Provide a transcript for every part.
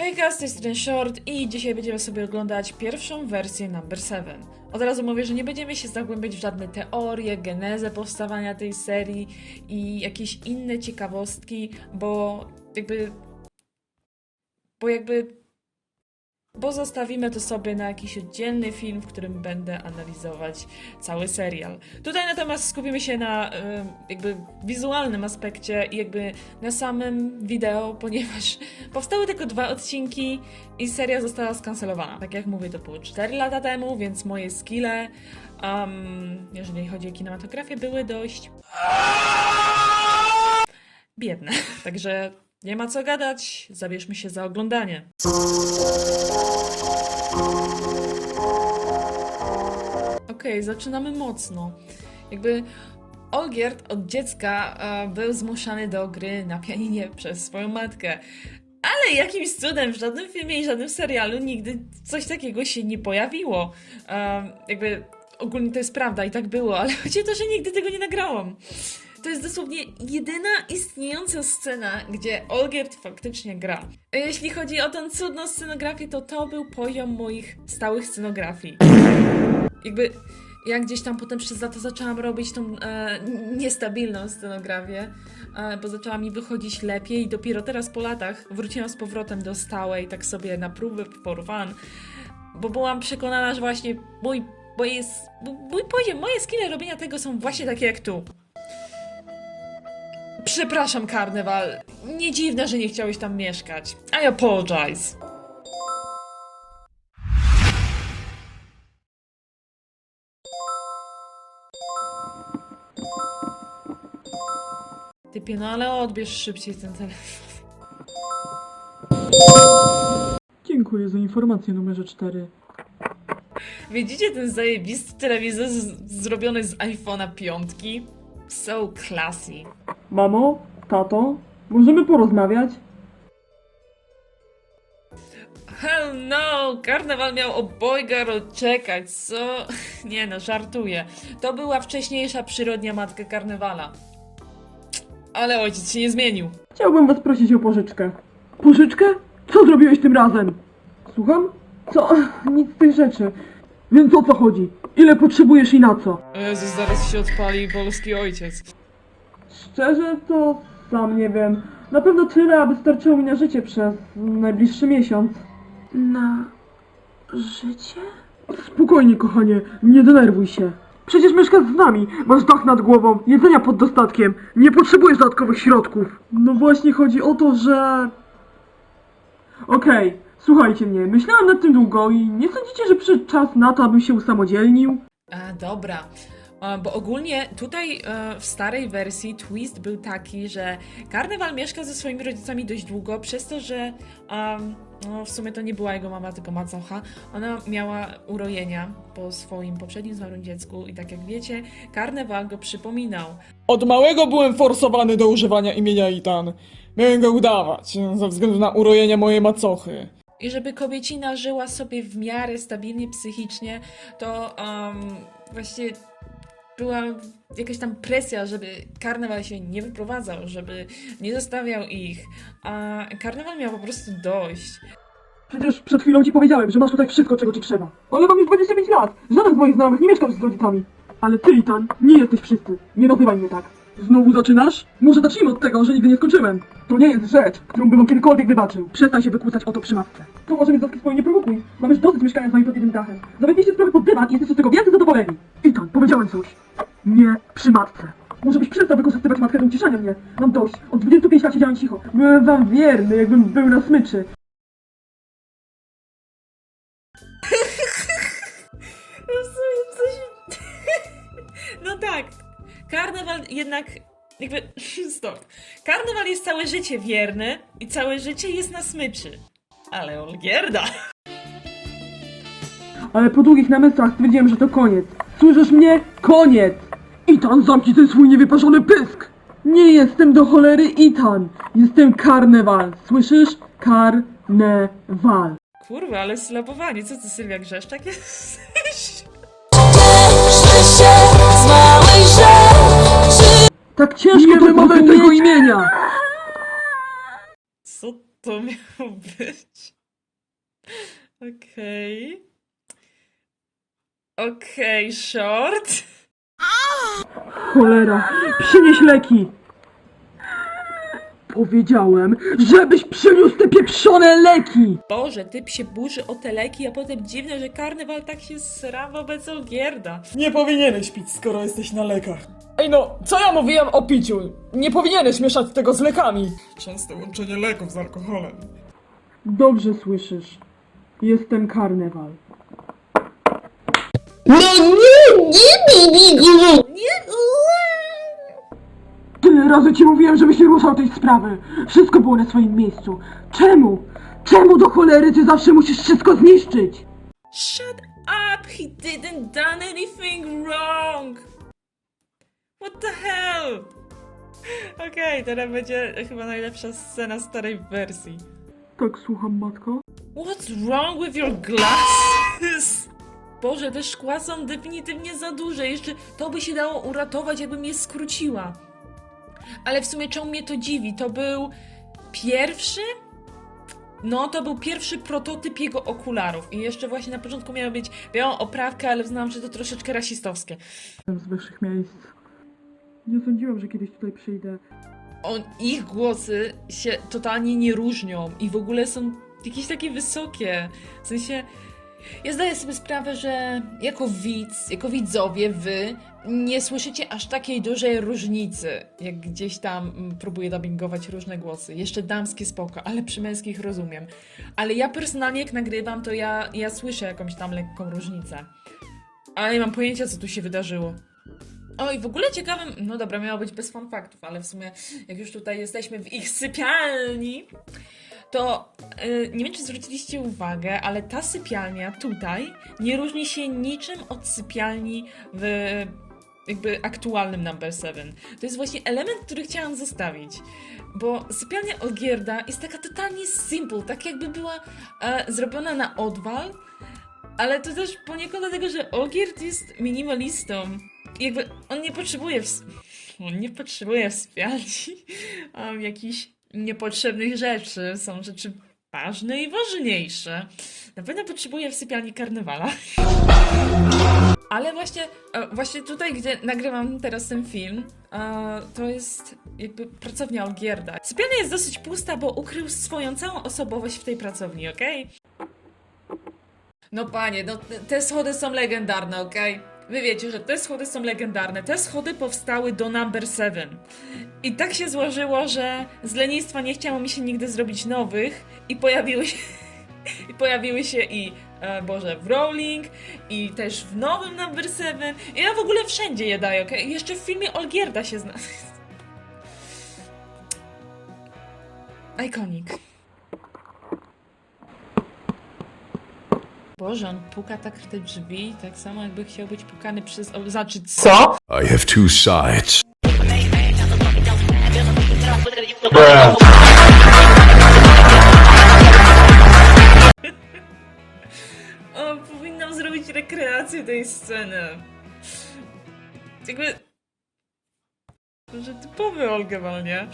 Hejka, z tej strony Short i dzisiaj będziemy sobie oglądać pierwszą wersję Number 7. Od razu mówię, że nie będziemy się zagłębiać w żadne teorie, genezę powstawania tej serii i jakieś inne ciekawostki, bo zostawimy to sobie na jakiś oddzielny film, w którym będę analizować cały serial. Tutaj natomiast skupimy się na wizualnym aspekcie i na samym wideo, ponieważ powstały tylko 2 odcinki i seria została skancelowana. Tak jak mówię, to było 4 lata temu, więc moje skille, jeżeli chodzi o kinematografię, były dość biedne. Także nie ma co gadać, zabierzmy się za oglądanie. Okej, zaczynamy mocno. Olgierd od dziecka był zmuszany do gry na pianinie przez swoją matkę. Ale jakimś cudem w żadnym filmie i żadnym serialu nigdy coś takiego się nie pojawiło. Ogólnie to jest prawda i tak było, ale chodzi o to, że nigdy tego nie nagrałam. To jest dosłownie jedyna istniejąca scena, gdzie Olgierd faktycznie gra. Jeśli chodzi o tą cudną scenografię, to był poziom moich stałych scenografii. Ja gdzieś tam potem przez lata zaczęłam robić tą niestabilną scenografię, bo zaczęła mi wychodzić lepiej i dopiero teraz po latach wróciłam z powrotem do stałej, tak sobie na próbę for fun, bo byłam przekonana, że właśnie mój poziom, moje skille robienia tego są właśnie takie jak tu. Przepraszam, Karnewal. Nie dziwne, że nie chciałeś tam mieszkać. I apologize. Typie, no ale odbierz szybciej ten telefon. Dziękuję za informację numerze 4. Widzicie ten zajebisty telewizor zrobiony z iPhone'a 5? So classy. Mamo, tato, możemy porozmawiać? Hell no! Karnewal miał obojga rozczekać, co? Nie no, żartuję. To była wcześniejsza przyrodnia matka Karnewala. Ale ojciec się nie zmienił. Chciałbym was prosić o pożyczkę. Pożyczkę? Co zrobiłeś tym razem? Słucham? Co? Nic z tych rzeczy. Więc o co chodzi? Ile potrzebujesz i na co? Jezus, zaraz się odpali polski ojciec. Szczerze to sam nie wiem. Na pewno tyle, aby starczyło mi na życie przez najbliższy miesiąc. Na życie? Spokojnie, kochanie, nie denerwuj się. Przecież mieszkasz z nami, masz dach nad głową, jedzenia pod dostatkiem, nie potrzebujesz dodatkowych środków. No właśnie chodzi o to, że... Okej, słuchajcie mnie, myślałam nad tym długo i nie sądzicie, że przyszedł czas na to, abym się usamodzielnił? Dobra. Bo ogólnie tutaj w starej wersji twist był taki, że Karnewal mieszka ze swoimi rodzicami dość długo, przez to, że no w sumie to nie była jego mama, tylko macocha. Ona miała urojenia po swoim poprzednim zmarłym dziecku i tak jak wiecie, Karnewal go przypominał. Od małego byłem forsowany do używania imienia Ethan. Miałem go udawać, ze względu na urojenia mojej macochy. I żeby kobiecina żyła sobie w miarę stabilnie psychicznie, to właśnie była jakaś tam presja, żeby Karnewal się nie wyprowadzał, żeby nie zostawiał ich, a Karnewal miał po prostu dość. Przecież przed chwilą ci powiedziałem, że masz tutaj wszystko, czego ci trzeba. Ale mam już 25 lat, żaden z moich znajomych nie mieszkał z rodzicami. Ale ty, Ethan, nie jesteś wszyscy, nie nazywaj mnie tak. Znowu zaczynasz? Może zacznijmy od tego, że nigdy nie skończyłem. To nie jest rzecz, którą bym wam kiedykolwiek wybaczył. Przestań się wykłócać o to przy matce. To może mnie dosyć swoje nie prowokuj. Mam już dosyć mieszkania z nami pod jednym dachem. Zawieźliście sprawę pod dywan i jesteście z tego więcej zadowoleni. Ethan, powiedziałem coś. Nie przy matce. Może byś przestał wykorzystywać matkę do uciszania mnie. Mam dość. Od 25 lat siedziałem cicho. Byłem wam wierny, jakbym był na smyczy. No tak, Karnewal jednak stop. Karnewal jest całe życie wierny i całe życie jest na smyczy. Ale Olgierda! Ale po długich namysłach stwierdziłem, że to koniec. Słyszysz mnie? Koniec! Ethan, zamknij ten swój niewyparzony pysk! Nie jestem do cholery Ethan! Jestem Karnewal! Słyszysz? Karnewal! Kurwa, ale slabowanie, co ty, Sylwia Grzeszczak jesteś? Tak ciężko to wymowę tego imienia! Co to miało być? Okej. Okej, short. Cholera, przynieś leki! Powiedziałem, żebyś przyniósł te pieprzone leki! Boże, typ się burzy o te leki, a potem dziwne, że karnewal tak się sra wobec Olgierda. Nie powinieneś pić, skoro jesteś na lekach. Ej no, co ja mówiłem o piciu? Nie powinieneś mieszać tego z lekami. Częste łączenie leków z alkoholem. Dobrze słyszysz. Jestem karnewal. Tyle razy ci mówiłem, żebyś nie ruszał tej sprawy. Wszystko było na swoim miejscu. Czemu? Czemu do cholery ty zawsze musisz wszystko zniszczyć? Shut up! He didn't done anything wrong! What the hell? Okej, teraz będzie chyba najlepsza scena starej wersji. Tak, słucham, matko. What's wrong with your glasses? Boże, te szkła są definitywnie za duże. Jeszcze to by się dało uratować, jakbym je skróciła. Ale w sumie czemu mnie to dziwi? To był pierwszy? No, to był pierwszy prototyp jego okularów. I jeszcze właśnie na początku miała być białą oprawkę, ale uznałam, że to troszeczkę rasistowskie. Z wyższych miejsc. Nie sądziłam, że kiedyś tutaj przyjdę. Ich głosy się totalnie nie różnią i w ogóle są jakieś takie wysokie. W sensie, ja zdaję sobie sprawę, że jako widzowie wy nie słyszycie aż takiej dużej różnicy, jak gdzieś tam próbuję dubbingować różne głosy. Jeszcze damskie spoko, ale przy męskich rozumiem. Ale ja personalnie jak nagrywam, to ja słyszę jakąś tam lekką różnicę. Ale nie mam pojęcia, co tu się wydarzyło. O, i w ogóle ciekawym, no dobra, miało być bez fun faktów, ale w sumie jak już tutaj jesteśmy w ich sypialni, to nie wiem, czy zwróciliście uwagę, ale ta sypialnia tutaj nie różni się niczym od sypialni w jakby aktualnym Number 7. To jest właśnie element, który chciałam zostawić, bo sypialnia Olgierda jest taka totalnie simple, tak jakby była zrobiona na odwal, ale to też poniekąd dlatego, że Olgierd jest minimalistą. I jakby on nie potrzebuje w sypialni jakichś niepotrzebnych rzeczy. Są rzeczy ważne i ważniejsze. Na pewno potrzebuje w sypialni karnewala. Ale właśnie tutaj, gdzie nagrywam teraz ten film, to jest jakby pracownia Olgierda. Sypialnia jest dosyć pusta, bo ukrył swoją całą osobowość w tej pracowni, okej? No panie, no te schody są legendarne, okej? Wy wiecie, że te schody są legendarne. Te schody powstały do Number 7. I tak się złożyło, że z lenistwa nie chciało mi się nigdy zrobić nowych i pojawiły się w Rowling i też w nowym Number 7. I ja w ogóle wszędzie je daję, okej? Jeszcze w filmie Olgierda się zna. Iconic. Boże, on puka tak w te drzwi, tak samo jakby chciał być pukany przez... Znaczy, co? I have two sides. O, powinnam zrobić rekreację tej sceny. Jakby... Że typowy Olgeval, nie?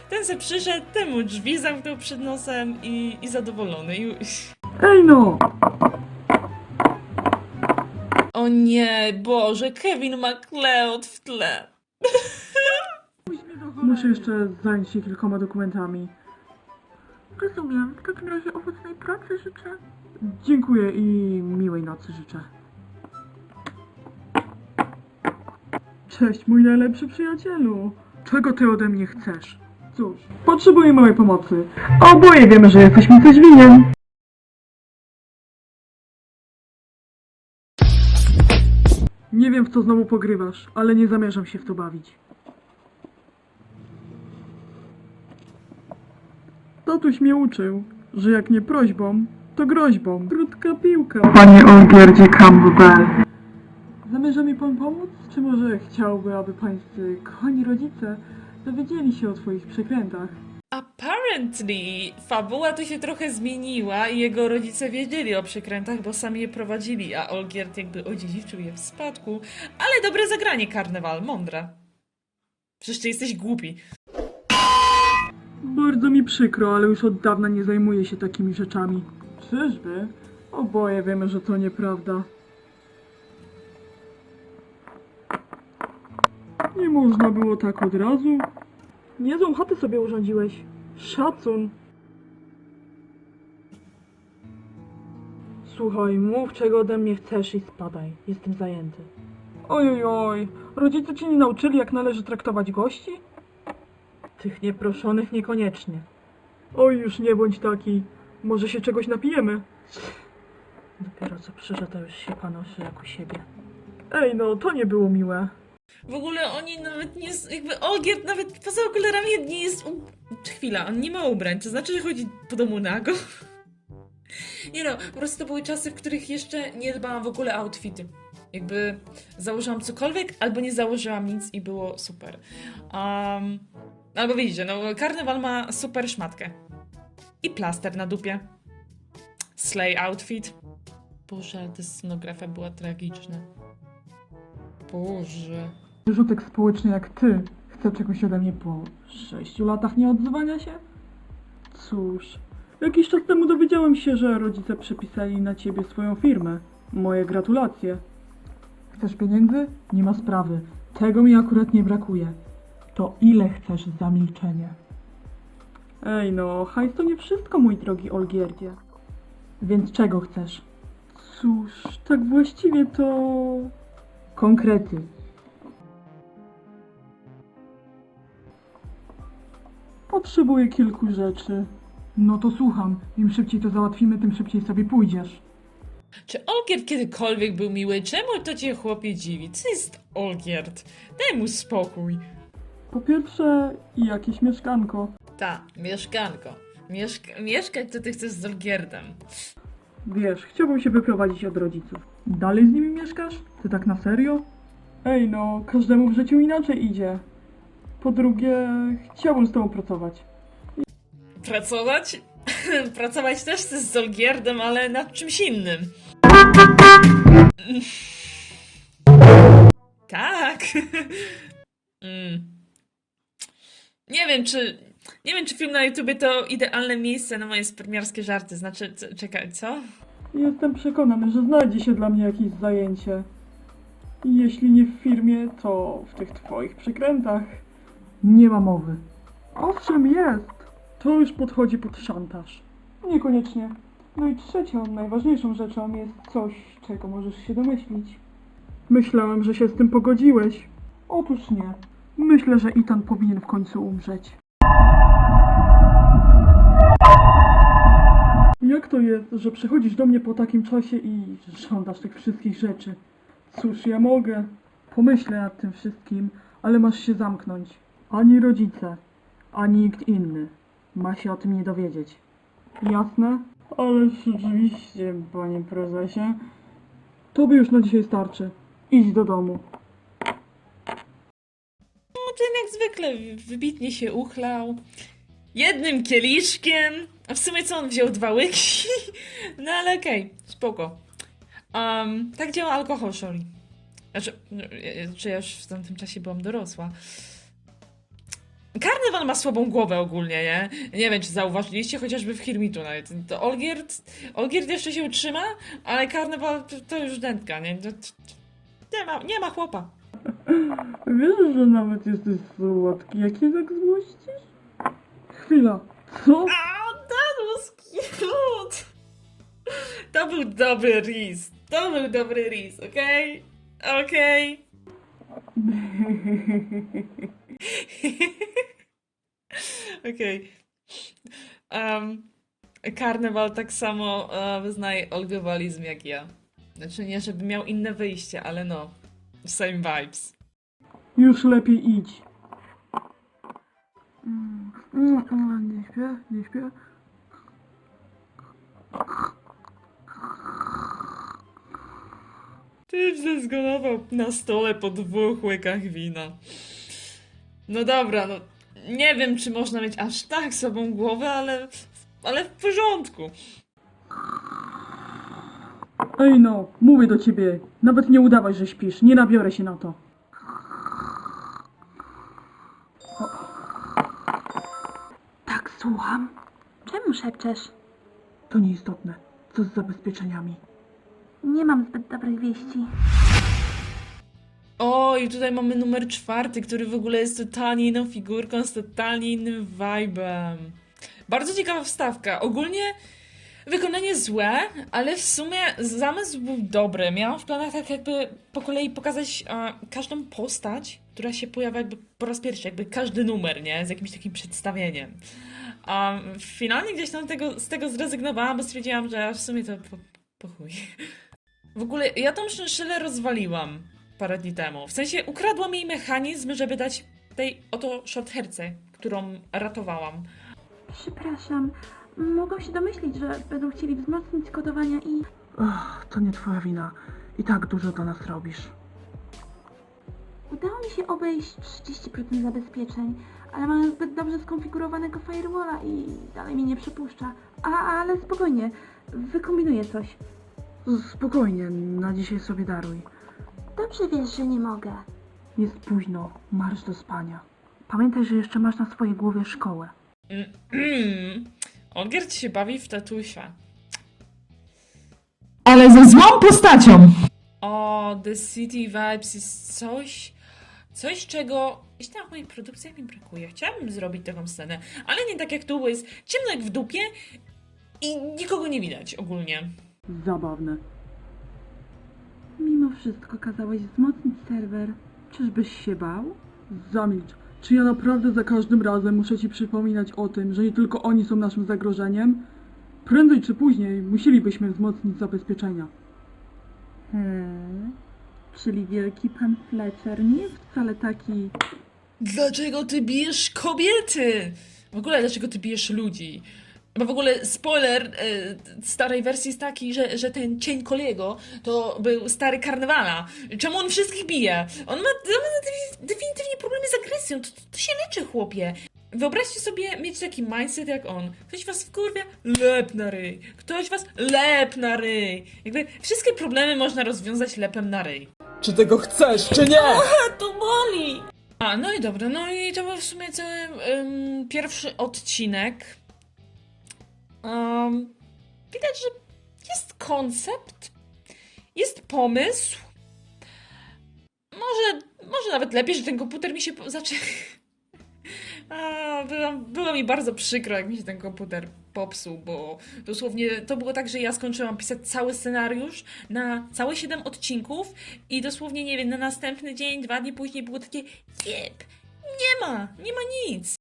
Ten se przyszedł, temu drzwi zamknął przed nosem i zadowolony. Ej no! O nie, Boże, Kevin MacLeod w tle. Muszę jeszcze zająć się kilkoma dokumentami. Rozumiem. W takim razie owocnej pracy życzę. Dziękuję i miłej nocy życzę. Cześć, mój najlepszy przyjacielu. Czego ty ode mnie chcesz? Cóż, potrzebuję małej pomocy. Oboje wiemy, że jesteś mi coś winien. Nie wiem, w co znowu pogrywasz, ale nie zamierzam się w to bawić. Tatuś mnie uczył, że jak nie prośbą, to groźbą. Krótka piłka. Panie Olgierdzie Campbell. Zamierza mi pan pomóc? Czy może chciałby, aby pańscy kochani rodzice dowiedzieli się o twoich przekrętach? Apparently fabuła tu się trochę zmieniła i jego rodzice wiedzieli o przekrętach, bo sami je prowadzili, a Olgierd jakby odziedziczył je w spadku. Ale dobre zagranie, Karnewal, mądre. Przecież ty jesteś głupi. Bardzo mi przykro, ale już od dawna nie zajmuję się takimi rzeczami. Czyżby? Oboje wiemy, że to nieprawda. Nie można było tak od razu. Niezłą chatę sobie urządziłeś. Szacun. Słuchaj, mów czego ode mnie chcesz i spadaj. Jestem zajęty. Oj, rodzice cię nie nauczyli, jak należy traktować gości? Tych nieproszonych niekoniecznie. Oj, już nie bądź taki. Może się czegoś napijemy? Dopiero co przyszedł, a już się panoszy jak u siebie. Ej, no, to nie było miłe. W ogóle oni nawet nie... Jakby Olgierd nawet poza okularami nie jest... Chwila, on nie ma ubrań, to znaczy, że chodzi po domu nago? Nie no, po prostu to były czasy, w których jeszcze nie dbałam w ogóle o outfity. Jakby założyłam cokolwiek, albo nie założyłam nic i było super. Albo widzicie, no karnewal ma super szmatkę. I plaster na dupie. Slay outfit. Boże, ale ta scenografia była tragiczna. Boże. Wyrzutek społeczny jak ty chce czegoś ode mnie po 6 latach nieodzywania się? Cóż, jakiś czas temu dowiedziałem się, że rodzice przepisali na ciebie swoją firmę. Moje gratulacje. Chcesz pieniędzy? Nie ma sprawy. Tego mi akurat nie brakuje. To ile chcesz za milczenie? Ej no, hajs to nie wszystko, mój drogi Olgierdzie. Więc czego chcesz? Cóż, tak właściwie to... Konkrety. Potrzebuję kilku rzeczy. No to słucham. Im szybciej to załatwimy, tym szybciej sobie pójdziesz. Czy Olgierd kiedykolwiek był miły? Czemu to cię chłopie dziwi? Co jest Olgierd? Daj mu spokój. Po pierwsze, jakieś mieszkanko. Ta, mieszkanko. Mieszkać to ty chcesz z Olgierdem. Wiesz, chciałbym się wyprowadzić od rodziców. Dalej z nimi mieszkasz? Ty tak na serio? Ej no, każdemu w życiu inaczej idzie. Po drugie, chciałbym z tobą pracować. Pracować? Pracować też chcesz z Olgierdem, ale nad czymś innym. Tak. Nie wiem, czy film na YouTubie to idealne miejsce na moje spermiarskie żarty. Znaczy, czekaj, co? Jestem przekonany, że znajdzie się dla mnie jakieś zajęcie. I jeśli nie w firmie, to w tych twoich przykrętach. Nie ma mowy. Owszem, jest. To już podchodzi pod szantaż. Niekoniecznie. No i trzecią, najważniejszą rzeczą jest coś, czego możesz się domyślić. Myślałem, że się z tym pogodziłeś. Otóż nie. Myślę, że Ethan powinien w końcu umrzeć. Jak to jest, że przychodzisz do mnie po takim czasie i żądasz tych wszystkich rzeczy? Cóż, ja mogę. Pomyślę nad tym wszystkim, ale masz się zamknąć. Ani rodzice, ani nikt inny ma się o tym nie dowiedzieć. Jasne? Ależ oczywiście, panie prezesie. Tobie już na dzisiaj starczy. Idź do domu. No ten jak zwykle wybitnie się uchlał. Jednym kieliszkiem. A w sumie co on wziął 2 łyki? No ale okej, spoko. Tak działa alkohol, Shori. Znaczy ja już w tamtym czasie byłam dorosła. Karnewal ma słabą głowę ogólnie, nie? Nie wiem, czy zauważyliście, chociażby w Hirmitu nawet. To Olgierd jeszcze się utrzyma, ale Karnewal to już dętka, nie? Nie ma chłopa. Wiesz, że nawet jesteś słodki, jak się tak złościsz? Chwila, co? A, that was cute! To był dobry Riz. To był dobry Riz, okej? Okej? Okej. Karnewal tak samo wyznaje olgowalizm jak ja. Znaczy nie, żeby miał inne wyjście, ale no. Same vibes. Już lepiej idź. Nie śpię, nie śpię. Ty zezgonował na stole po 2 łykach wina. No dobra, no nie wiem, czy można mieć aż tak sobą głowę, ale w porządku. Ej no, mówię do ciebie. Nawet nie udawaj, że śpisz. Nie nabiorę się na to. Tak Słucham? Czemu szepczesz? To nieistotne. Co z zabezpieczeniami? Nie mam zbyt dobrych wieści. O, i tutaj mamy numer 4, który w ogóle jest totalnie inną figurką, z totalnie innym vibe'em. Bardzo ciekawa wstawka. Ogólnie wykonanie złe, ale w sumie zamysł był dobry. Miałam w planach tak jakby po kolei pokazać każdą postać, która się pojawia jakby po raz pierwszy, jakby każdy numer, nie? Z jakimś takim przedstawieniem. Finalnie gdzieś tam z tego zrezygnowałam, bo stwierdziłam, że w sumie to po chuj. W ogóle ja tą szynszylę rozwaliłam parę dni temu. W sensie ukradłam jej mechanizm, żeby dać tej oto shorthairce, którą ratowałam. Przepraszam. Mogą się domyślić, że będą chcieli wzmocnić kodowania i... Ach, to nie twoja wina. I tak dużo dla nas robisz. Udało mi się obejść 30% zabezpieczeń, ale mam zbyt dobrze skonfigurowanego firewalla i dalej mnie nie przepuszcza. Ale spokojnie, wykombinuję coś. Spokojnie, na dzisiaj sobie daruj. Dobrze wiesz, że nie mogę. Jest późno, marsz do spania. Pamiętaj, że jeszcze masz na swojej głowie szkołę. Olgierd się bawi w tatusia. Ale ze złą postacią! O, The City Vibes jest coś czego gdzieś tam w moich produkcjach mi brakuje. Chciałabym zrobić taką scenę, ale nie tak jak tu, bo jest ciemno jak w dupie i nikogo nie widać ogólnie. Zabawne. Mimo wszystko kazałeś wzmocnić serwer. Czyżbyś się bał? Zamilcz. Czy ja naprawdę za każdym razem muszę ci przypominać o tym, że nie tylko oni są naszym zagrożeniem? Prędzej czy później musielibyśmy wzmocnić zabezpieczenia. Czyli wielki pan Fletcher nie jest wcale taki... Dlaczego ty bijesz kobiety? W ogóle dlaczego ty bijesz ludzi? Bo w ogóle spoiler starej wersji jest taki, że ten cień Colliego to był stary Karnewala. Czemu on wszystkich bije? On ma definitywnie problemy z agresją. To się leczy, chłopie. Wyobraźcie sobie mieć taki mindset jak on. Ktoś was wkurwia, lep na ryj. Ktoś was, lep na ryj. Jakby wszystkie problemy można rozwiązać lepem na ryj. Czy tego chcesz, czy nie? To boli! No i dobra, no i to był w sumie cały pierwszy odcinek. Widać, że jest koncept, jest pomysł. Może nawet lepiej, że ten komputer mi się było mi bardzo przykro, jak mi się ten komputer popsuł, bo dosłownie to było tak, że ja skończyłam pisać cały scenariusz na całe 7 odcinków i dosłownie, nie wiem, na następny dzień, 2 dni później było takie jeb, nie ma nic.